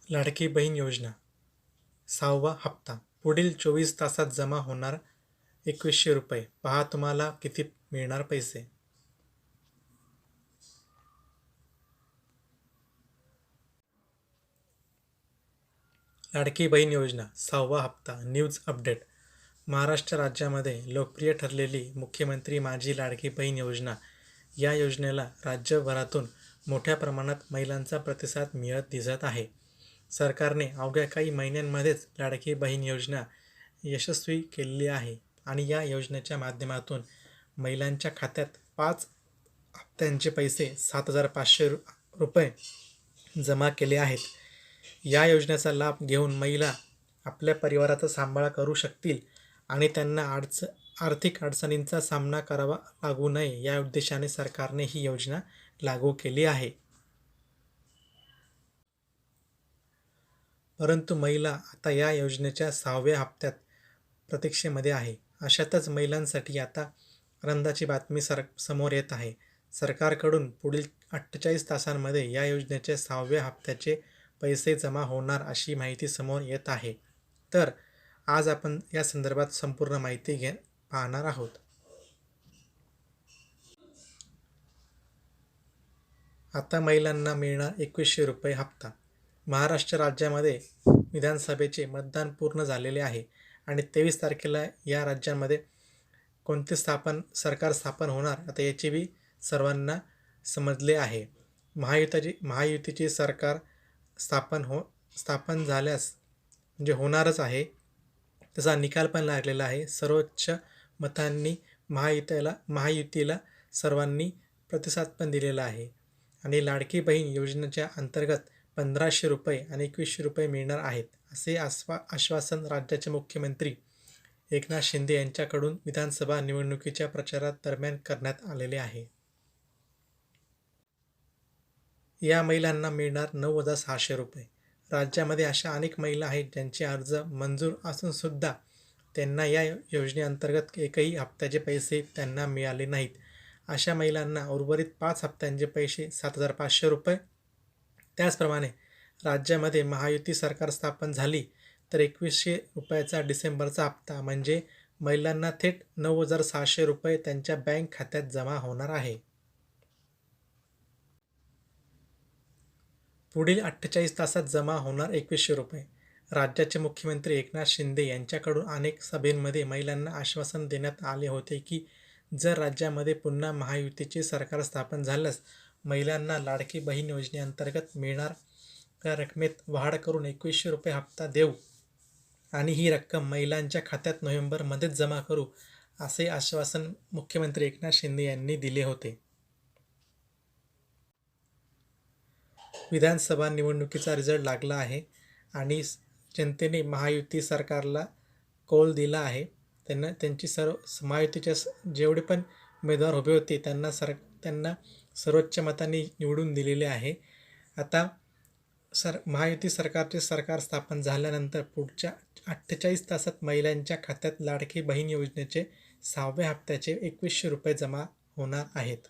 लाडकी बहीण योजना 6वा हप्ता पुढील 24 तासात जमा होणार. 2100 रुपये. पहा तुम्हाला किती मिळणार पैसे. लाडकी बहीण योजना 6वा हप्ता. News update. महाराष्ट्र राज्यामध्ये लोकप्रिय ठरलेली मुख्यमंत्री माझी लाडकी बहीण योजना या योजनेला राज्यभरातून मोठ्या प्रमाणात महिलांचा प्रतिसाद मिळत दिसत आहे. सरकारने अवघ्या काही महिन्यांमध्येच लाडकी बहीण योजना यशस्वी केलेली आहे आणि या योजनेच्या माध्यमातून महिलांच्या खात्यात 5 हप्त्यांचे पैसे 7,500 रुपये जमा केले आहेत. या योजनेचा लाभ घेऊन महिला आपल्या परिवाराचा सांभाळ करू शकतील आणि त्यांना आर्थिक अडचणींचा सामना करावा लागू नये या उद्देशाने सरकारने ही योजना लागू केली आहे. परंतु महिला आता या योजनेच्या 6व्या हप्त्यात प्रतीक्षेमध्ये आहे. अशातच महिलांसाठी आता आनंदाची बातमी समोर येत आहे. सरकारकडून पुढील 48 तासांमध्ये या योजनेच्या 6व्या हप्त्याचे पैसे जमा होणार अशी माहिती समोर येत आहे. तर आज आपण या संदर्भात संपूर्ण माहिती पाहणार आहोत. आता महिलांना मिळणार 2100 रुपये हप्ता. महाराष्ट्र राज्यामध्ये विधानसभेचे मतदान पूर्ण झालेले आहे आणि 23 तारखेला या राज्यामध्ये कोणते सरकार स्थापन होणार आता याची बी सर्वांना समजले आहे. महायुतीचे सरकार स्थापन झाल्यास म्हणजे होणारच आहे. त्याचा निकाल पण लागलेला आहे. सर्वोच्च मतांनी महायुतीला सर्वांनी प्रतिसाद पण दिलेला आहे आणि लाडकी बहीण योजनेच्या अंतर्गत 1500 रुपये आणि 2100 रुपये मिळणार आहेत असे आश्वासन राज्याचे मुख्यमंत्री एकनाथ शिंदे यांच्याकडून विधानसभा निवडणुकीच्या प्रचारादरम्यान करण्यात आलेले आहे. या महिलांना मिळणार 9,600 रुपये. राज्यामध्ये अशा अनेक महिला आहेत ज्यांचे अर्ज मंजूर असून सुद्धा त्यांना या योजनेअंतर्गत एकही हप्त्याचे पैसे त्यांना मिळाले नाहीत. अशा महिलांना उर्वरित 5 हप्त्यांचे पैसे 7,500 रुपये. त्याचप्रमाणे राज्यामध्ये महायुती सरकार स्थापन झाली तर 2100 रुपयाचा डिसेंबरचा हप्ता म्हणजे महिलांना थेट 9,600 रुपये त्यांच्या बँक खात्यात जमा होणार आहे. पुढील 48 तासात जमा होणार 2100 रुपये. राज्याचे मुख्यमंत्री एकनाथ शिंदे यांच्याकडून अनेक सभेंमध्ये महिलांना आश्वासन देण्यात आले होते की जर राज्यामध्ये पुन्हा महायुतीचे सरकार स्थापन झाल्यास महिलांना लाडकी बहीण योजनेअंतर्गत मिळणाऱ्या रकमेत वाढ करून 2100 रुपये हप्ता देऊ आणि ही रक्कम महिलांच्या खात्यात नोव्हेंबरमध्येच जमा करू असे आश्वासन मुख्यमंत्री एकनाथ शिंदे यांनी दिले होते. विधानसभा निवडणुकीचा रिझल्ट लागला आहे आणि जनतेने महायुती सरकारला कौल दिला आहे. त्यांची महायुतीच्या जेवढे पण उमेदवार उभे होते त्यांना सर्वोच्च मतांनी निवडून दिलेले आहे. आता महायुती सरकारचे सरकार स्थापन झाल्यानंतर पुढच्या 48 तासात महिलांच्या खात्यात लाडकी बहीण योजनेचे 6व्या हप्त्याचे 2100 रुपये जमा होणार आहेत.